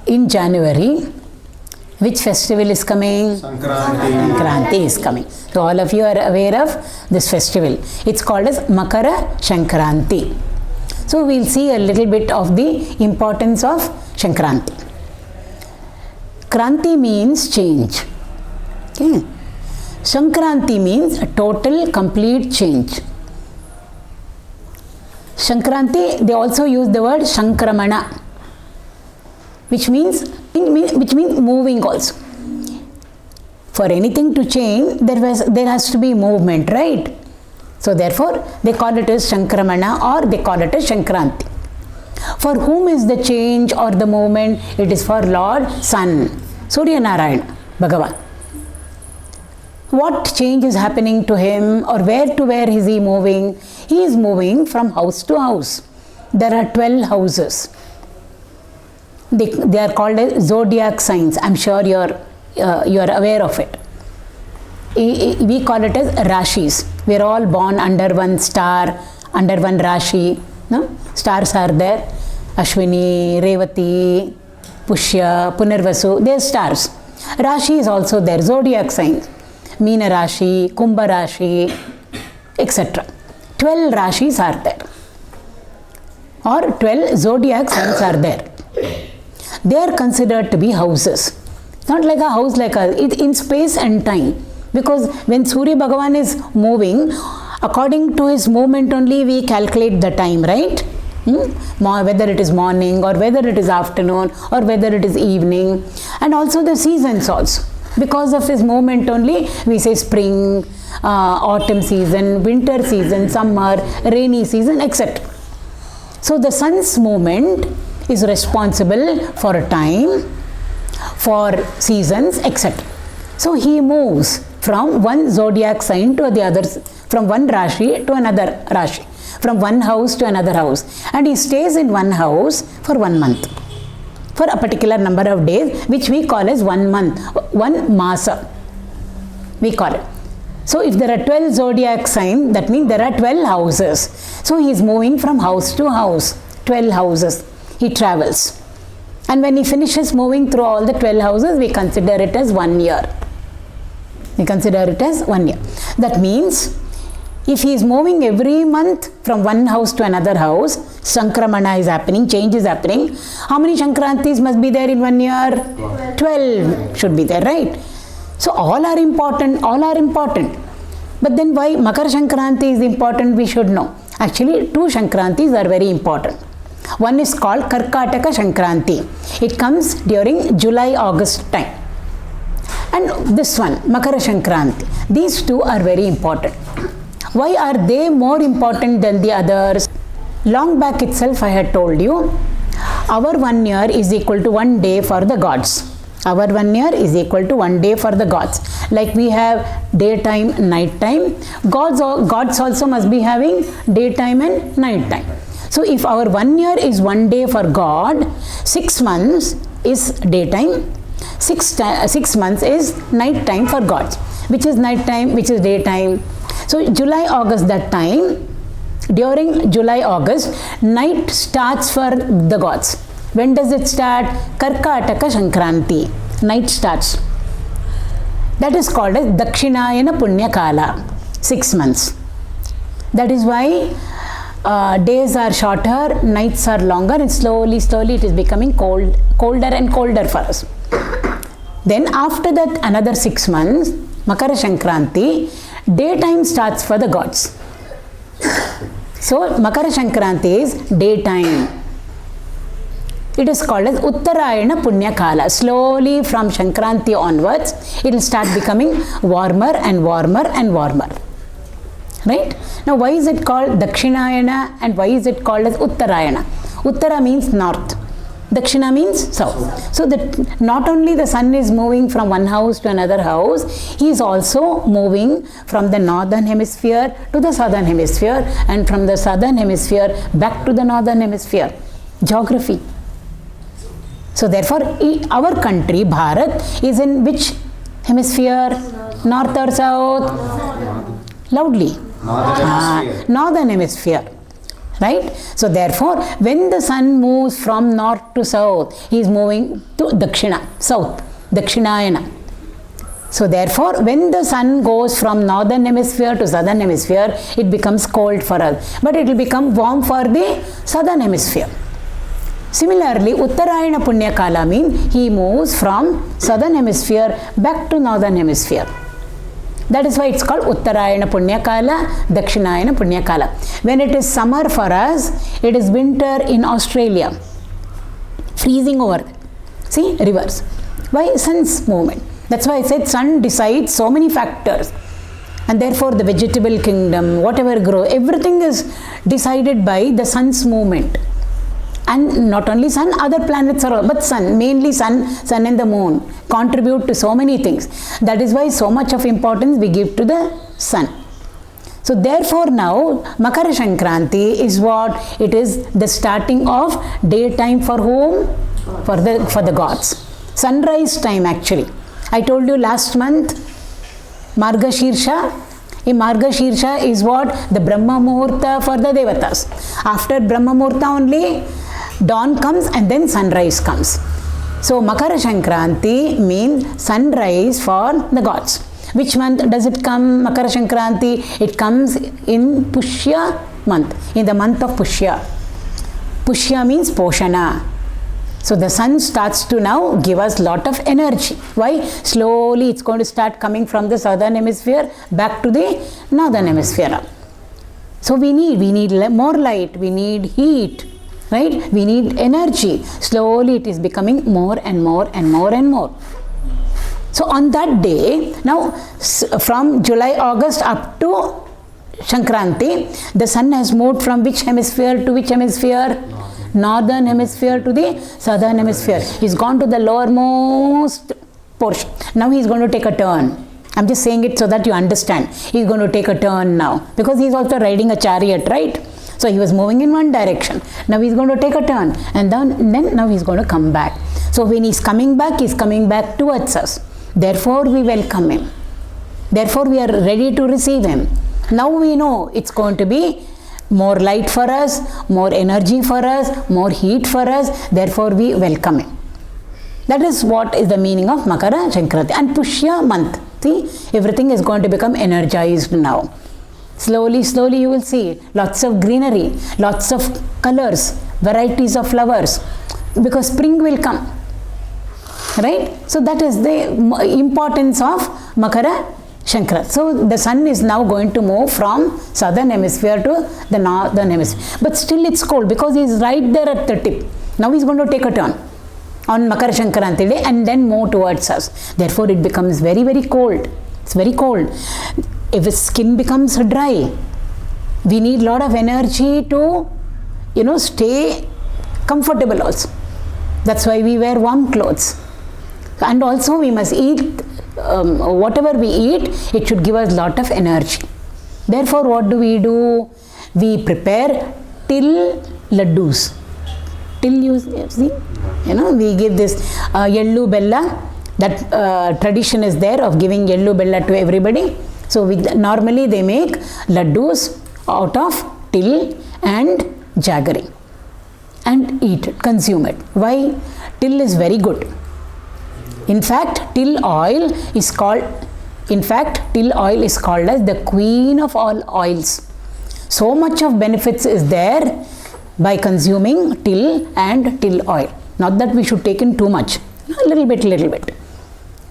in January, which festival is coming? Sankranti. Sankranti is coming. So all of you are aware of this festival. It's called as Makara Sankranti. So we'll see a little bit of the importance of Sankranti. Kranti means change. Okay. Sankranti means a total, complete change. Sankranti, they also use the word Sankramana, which means moving also. For anything to change, there has to be movement, right? So therefore, they call it as Sankramana, or they call it as Sankranti. For whom is the change or the movement? It is for Lord Sun, Surya Narayana, Bhagavan. What change is happening to him, or where to where is he moving? He is moving from house to house. There are 12 houses. They are called as zodiac signs. I'm sure you are aware of it. We call it as Rashis. We are all born under one star, under one Rashi. No? Stars are there. Ashwini, Revati, Pushya, Punarvasu. They are stars. Rashi is also there. Zodiac signs. Meena Rashi, Kumbha Rashi, etc. 12 Rashis are there. Or 12 zodiac signs are there. They are considered to be houses. Not like a house, it's in space and time. Because when Surya Bhagavan is moving, according to his movement only we calculate the time, right? Whether it is morning, or whether it is afternoon, or whether it is evening. And also the seasons also. Because of his movement only, we say spring, autumn season, winter season, summer, rainy season, etc. So the sun's movement is responsible for a time, for seasons, etc. So he moves from one zodiac sign to the other, from one Rashi to another Rashi, from one house to another house. And he stays in one house for 1 month. For a particular number of days, which we call as 1 month, 1 masa, we call it. So if there are 12 zodiac signs, that means there are 12 houses. So he is moving from house to house, 12 houses. He travels. And when he finishes moving through all the 12 houses, we consider it as 1 year. We consider it as 1 year. That means, if he is moving every month from one house to another house, Sankramana is happening, change is happening. How many Sankrantis must be there in 1 year? 12 should be there, right? So all are important, But then why Makara Sankranti is important, we should know. Actually, 2 Sankrantis are very important. One is called Karkataka Sankranti. It comes during July-August time. And this one, Makara Sankranti. These 2 are very important. Why are they more important than the others? Long back itself I had told you, our 1 year is equal to 1 day for the gods. Our 1 year is equal to 1 day for the gods. Like we have daytime, nighttime, gods also must be having daytime and nighttime. So if our 1 year is 1 day for God, 6 months is daytime, 6 months is nighttime for gods. Which is nighttime, which is daytime. So July, August, that time, during July, August, night starts for the gods. When does it start? Karkataka Sankranti. Night starts. That is called as Dakshinayana Punya Kala. 6 months. That is why days are shorter, nights are longer, and slowly it is becoming colder and colder for us. Then after that, another 6 months, Makara Sankranti, daytime starts for the gods. So Makara Sankranti is daytime. It is called as Uttarayana Punya Kala. Slowly from Sankranti onwards, it will start becoming warmer and warmer and warmer. Right? Now why is it called Dakshinayana and why is it called as Uttarayana? Uttara means north. Dakshina means south. So that not only the sun is moving from one house to another house, he is also moving from the northern hemisphere to the southern hemisphere and from the southern hemisphere back to the northern hemisphere. Geography. So therefore, our country, Bharat, is in which hemisphere? North or south? Loudly. Northern hemisphere. Northern hemisphere. Right? So therefore, when the sun moves from north to south, he is moving to Dakshina, south, Dakshinayana. So therefore, when the sun goes from northern hemisphere to southern hemisphere, it becomes cold for us. But it will become warm for the southern hemisphere. Similarly, Uttarayana Punya Kala means he moves from southern hemisphere back to northern hemisphere. That is why it's called Uttarayana Punya Kala, Dakshinayana Punya Kala. When it is summer for us, it is winter in Australia. Freezing over there. See, reverse. Why? Sun's movement. That's why I said sun decides so many factors. And therefore the vegetable kingdom, whatever grows, everything is decided by the sun's movement. And not only sun, other planets are, but sun, mainly sun and the moon contribute to so many things. That is why so much of importance we give to the sun. So therefore now Makara Sankranti is what? It is the starting of daytime for whom? For the gods. Sunrise time actually. I told you last month, Margashirsha. In Margashirsha is what? The Brahma Muhurta for the Devatas. After Brahma Muhurta only, dawn comes and then sunrise comes. So Makara Sankranti means sunrise for the gods. Which month does it come, Makara Sankranti? It comes in Pushya month, in the month of Pushya. Pushya means Poshana. So the sun starts to now give us lot of energy. Why? Slowly it's going to start coming from the southern hemisphere back to the northern hemisphere. So we need more light, we need heat, right? We need energy. Slowly it is becoming more and more and more and more. So on that day, now from July, August up to Sankranti, the sun has moved from which hemisphere to which hemisphere? Northern hemisphere to the southern hemisphere. He's gone to the lowermost portion. Now he's going to take a turn. I'm just saying it so that you understand. He's going to take a turn now because he's also riding a chariot, right? So he was moving in one direction. Now he's going to take a turn and then now he's going to come back. So when he's coming back towards us. Therefore we welcome him. Therefore we are ready to receive him. Now we know it's going to be more light for us, more energy for us, more heat for us. Therefore we welcome him. That is what is the meaning of Makara Sankranti. And Pushya month. See, everything is going to become energized now. Slowly you will see lots of greenery, lots of colors, varieties of flowers, because spring will come. Right? So that is the importance of Makara Sankranti. So the sun is now going to move from southern hemisphere to the northern hemisphere. But still it's cold because he is right there at the tip. Now he is going to take a turn on Makara Sankranti day and then move towards us. Therefore it becomes very, very cold. It's very cold. If his skin becomes dry, we need lot of energy to, stay comfortable also. That's why we wear warm clothes. And also we must eat, whatever we eat, it should give us lot of energy. Therefore what do? We prepare till laddus. Till you see, we give this yellow bella. That tradition is there of giving yellow bella to everybody. So normally they make laddus out of till and jaggery and eat it, consume it. Why? Till is very good. In fact, till oil is called as the queen of all oils. So much of benefits is there by consuming till and till oil. Not that we should take in too much, a little bit.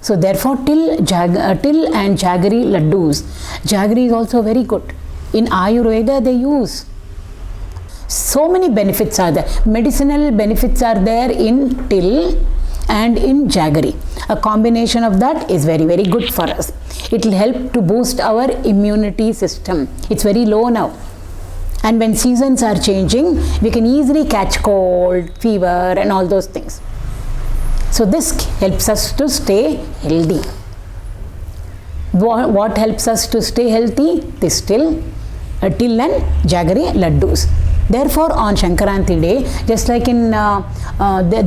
So therefore till and jaggery laddus. Jaggery is also very good. In Ayurveda they use. So many benefits are there. Medicinal benefits are there in till and in jaggery. A combination of that is very, very good for us. It will help to boost our immunity system. It's very low now. And when seasons are changing, we can easily catch cold, fever and all those things. So this helps us to stay healthy. What helps us to stay healthy? This till and jaggery laddus. Therefore on Sankranti day, just like in the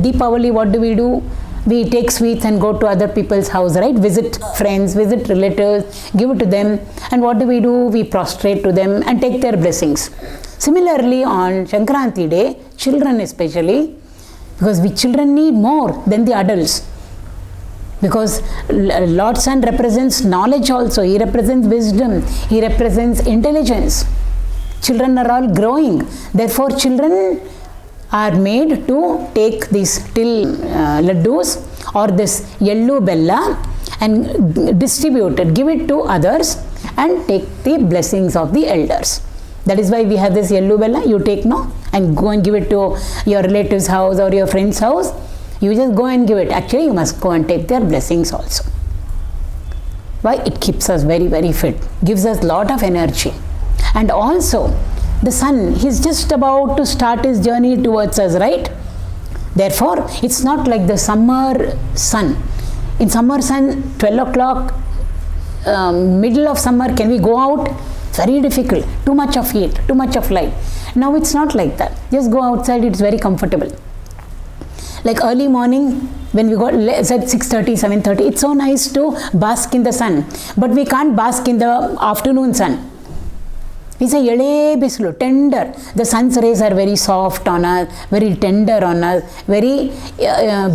Deepavali, what do? We take sweets and go to other people's house, right? Visit friends, visit relatives, give it to them. And what do? We prostrate to them and take their blessings. Similarly, on Sankranti day, children especially, because we children need more than the adults. Because Lord Sun represents knowledge also. He represents wisdom. He represents intelligence. Children are all growing. Therefore, children are made to take these till laddus or this yellow bella and distribute it, give it to others and take the blessings of the elders. That is why we have this yellow bella. You take no and go and give it to your relative's house or your friend's house. You just go and give it. Actually, you must go and take their blessings also. Why? It keeps us very, very fit. Gives us lot of energy. And also, the sun, he's just about to start his journey towards us, right? Therefore, it's not like the summer sun. In summer sun, 12 o'clock, middle of summer, can we go out? It's very difficult. Too much of heat, too much of light. Now it's not like that. Just go outside, it's very comfortable. Like early morning, when we go at 6:30, 7:30, it's so nice to bask in the sun. But we can't bask in the afternoon sun. It's a yele bislu, tender. The sun's rays are very soft on us, very tender on us, very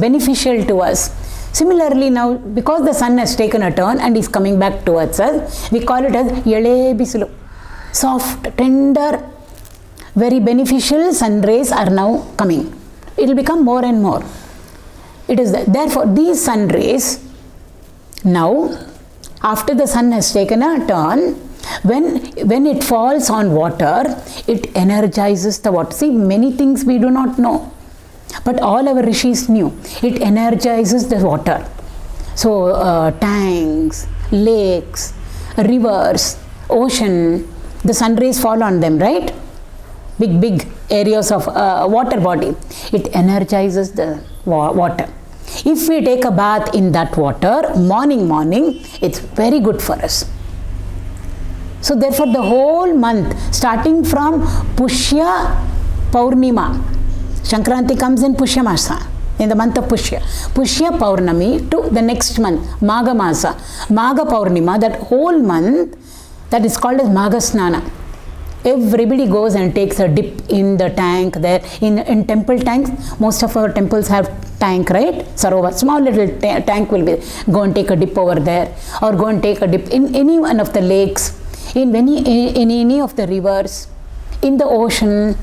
beneficial to us. Similarly now, because the sun has taken a turn and is coming back towards us, we call it as yele bislu. Soft, tender, very beneficial sun rays are now coming. It will become more and more. It is that. Therefore, these sun rays, now, after the sun has taken a turn, when it falls on water, it energizes the water. See, many things we do not know, but all our rishis knew. It energizes the water. So, tanks, lakes, rivers, ocean, the sun rays fall on them, right? Big areas of water body. It energizes the water. If we take a bath in that water, morning, it's very good for us. So therefore, the whole month, starting from Pushya Paurnima, Sankranti comes in Pushya Masa, in the month of Pushya. Pushya Paurnami to the next month, Magha Masa. Magha Paurnima, that whole month, that is called as Magha Snana. Everybody goes and takes a dip in the tank there. In temple tanks, most of our temples have tank, right? Sarovar, small little tank will be. Go and take a dip over there, or go and take a dip in any one of the lakes, in any of the rivers, in the ocean.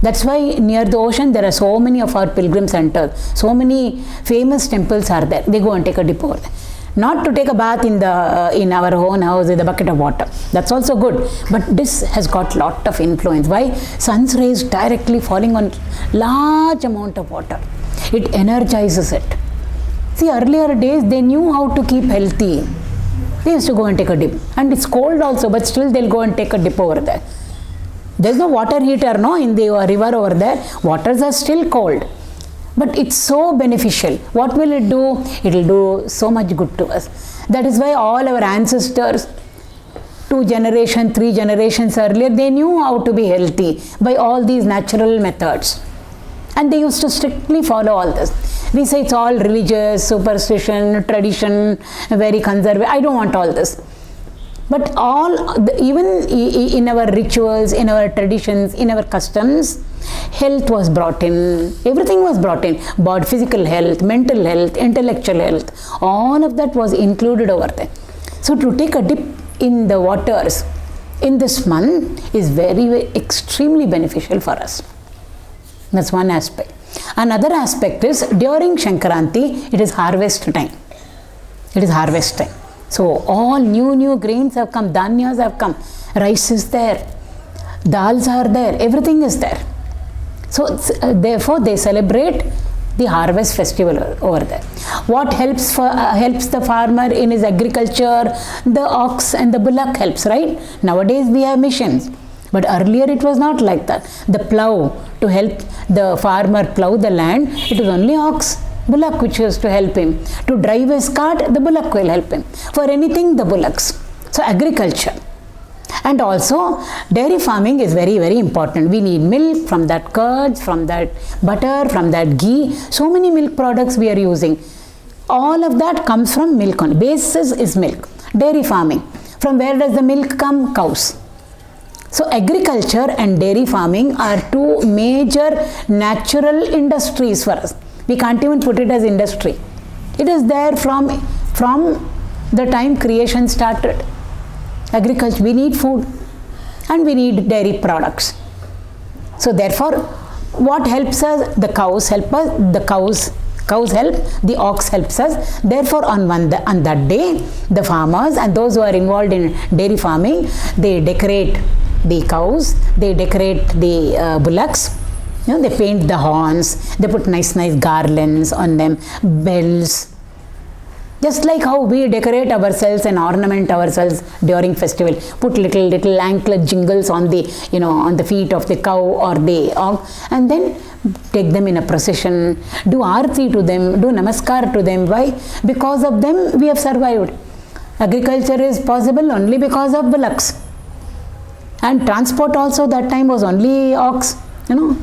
That's why near the ocean there are so many of our pilgrim centers. So many famous temples are there. They go and take a dip over there. Not to take a bath in our own house with a bucket of water. That's also good. But this has got lot of influence. Why? Sun's rays directly falling on large amount of water. It energizes it. See, earlier days they knew how to keep healthy. They used to go and take a dip. And it's cold also, but still they'll go and take a dip over there. There's no water heater, no, in the river over there. Waters are still cold. But it's so beneficial. What will it do? It will do so much good to us. That is why all our ancestors, 2 generations, 3 generations earlier, they knew how to be healthy by all these natural methods. And they used to strictly follow all this. We say it's all religious, superstition, tradition, very conservative. I don't want all this. But even in our rituals, in our traditions, in our customs, health was brought in. Everything was brought in. But physical health, mental health, intellectual health, all of that was included over there. So to take a dip in the waters in this month is very extremely beneficial for us. That's one aspect. Another aspect is during Sankranti, it is harvest time. It is harvest time. So all new grains have come, dhanyas have come, rice is there, dals are there, everything is there. So therefore they celebrate the harvest festival over there. What helps the farmer in his agriculture? The ox and the bullock helps, right? Nowadays we have machines, but earlier it was not like that. The plow, to help the farmer plow the land, it was only ox, bullock which was to help him. To drive his cart, the bullock will help him. For anything, the bullocks. So agriculture. And also dairy farming is very, very important. We need milk, from that curds, from that butter, from that ghee. So many milk products we are using. All of that comes from milk only. Basis is milk. Dairy farming. From where does the milk come? Cows. So agriculture and dairy farming are two major natural industries for us. We can't even put it as industry. It is there from the time creation started. Agriculture, we need food and we need dairy products. So therefore, what helps us? The cows help us. The cows help, the ox helps us. Therefore, on that day, the farmers and those who are involved in dairy farming, they decorate the cows, they decorate the bullocks. They paint the horns, they put nice garlands on them, bells. Just like how we decorate ourselves and ornament ourselves during festival, put little anklet jingles on the on the feet of the cow or the ox, and then take them in a procession, do aarti to them, do namaskar to them. Why? Because of them we have survived. Agriculture is possible only because of bullocks. And transport also that time was only ox,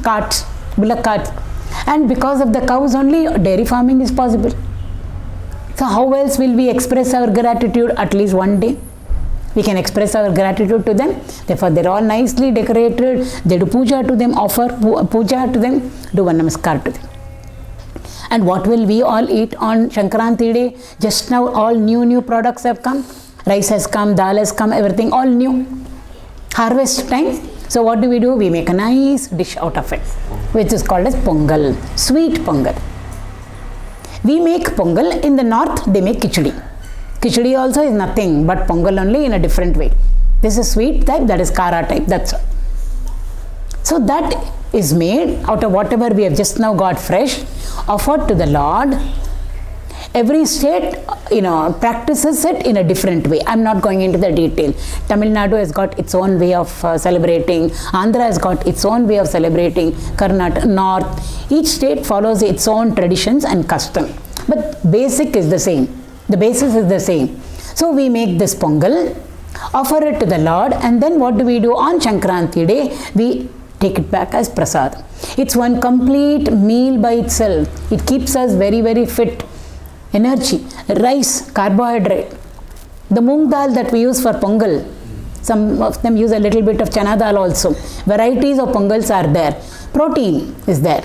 carts, bullock carts. And because of the cows only dairy farming is possible. So how else will we express our gratitude? At least one day we can express our gratitude to them. Therefore they are all nicely decorated. They do puja to them, offer puja to them, do one namaskar to them. And what will we all eat on Sankranti day? Just now all new products have come. Rice has come, dal has come, everything all new. Harvest time. So what do? We make a nice dish out of it, which is called as Pongal, sweet Pongal. We make Pongal. In the north, they make khichdi. Khichdi also is nothing but Pongal only in a different way. This is sweet type, that is kara type, that's all. So that is made out of whatever we have just now got fresh, offered to the Lord. Every state, practices it in a different way. I'm not going into the detail. Tamil Nadu has got its own way of celebrating. Andhra has got its own way of celebrating. Karnataka, North. Each state follows its own traditions and custom. But basic is the same. The basis is the same. So we make this Pongal, offer it to the Lord, and then what do? On Sankranti day, we take it back as prasad. It's one complete meal by itself. It keeps us very, very fit. Energy, rice, carbohydrate. The moong dal that we use for Pongal, some of them use a little bit of chana dal also. Varieties of Pongals are there. Protein is there.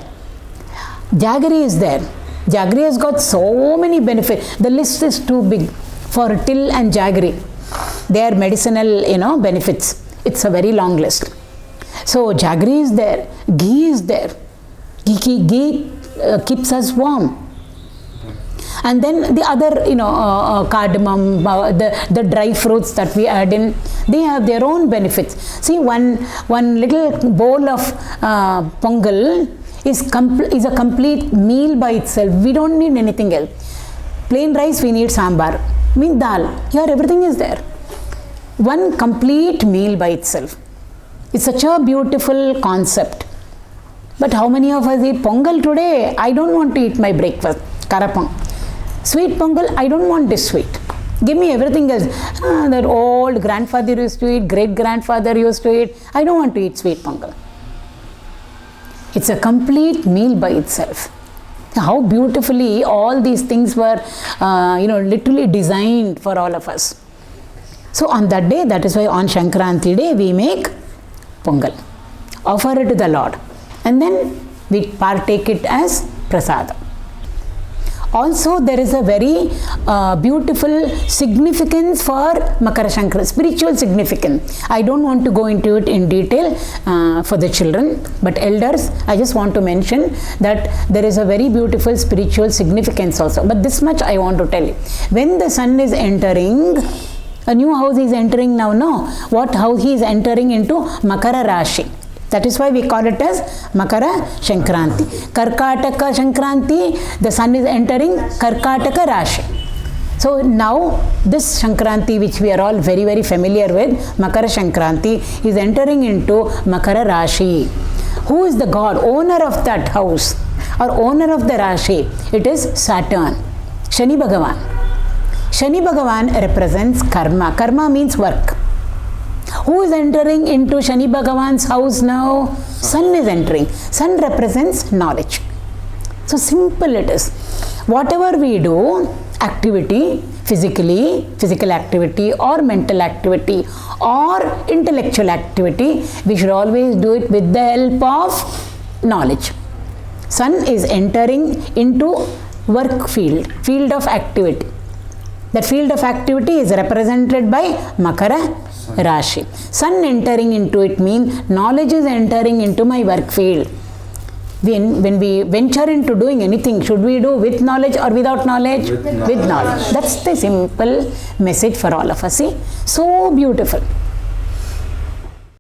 Jaggery is there. Jaggery has got so many benefits. The list is too big for till and jaggery. They are medicinal, benefits. It's a very long list. So jaggery is there. Ghee is there. Ghee keeps us warm. And then the other, cardamom, the dry fruits that we add in, they have their own benefits. See, one little bowl of Pongal is a complete meal by itself. We don't need anything else. Plain rice, we need sambar. Dal. Here everything is there. One complete meal by itself. It's such a beautiful concept. But how many of us eat Pongal today? I don't want to eat my breakfast. Karapong. Sweet Pongal, I don't want this sweet. Give me everything else. That old grandfather used to eat, great grandfather used to eat. I don't want to eat sweet Pongal. It's a complete meal by itself. How beautifully all these things were, literally designed for all of us. So on that day, that is why on Sankranti day, we make Pongal. Offer it to the Lord. And then we partake it as prasada. Also, there is a very beautiful significance for Makara Sankranti, spiritual significance. I don't want to go into it in detail for the children, but elders, I just want to mention that there is a very beautiful spiritual significance also. But this much I want to tell you. When the sun is entering, a new house is entering now, no? What house he is entering into? Makara Rashi. That is why we call it as Makara Sankranti. Karkataka Sankranti, the sun is entering Karkataka Rashi. So now this Sankranti, which we are all very, very familiar with, Makara Sankranti, is entering into Makara Rashi. Who is the god, owner of that house or owner of the Rashi? It is Saturn, Shani Bhagavan. Shani Bhagavan represents karma. Karma means work. Who is entering into Shani Bhagavan's house now? Sun is entering. Sun represents knowledge. So simple it is. Whatever we do, activity, physical activity or mental activity or intellectual activity, we should always do it with the help of knowledge. Sun is entering into work field of activity. That field of activity is represented by Makara Rashi. Sun entering into it means knowledge is entering into my work field. When we venture into doing anything, should we do with knowledge or without knowledge? With knowledge. That's the simple message for all of us. See? So beautiful.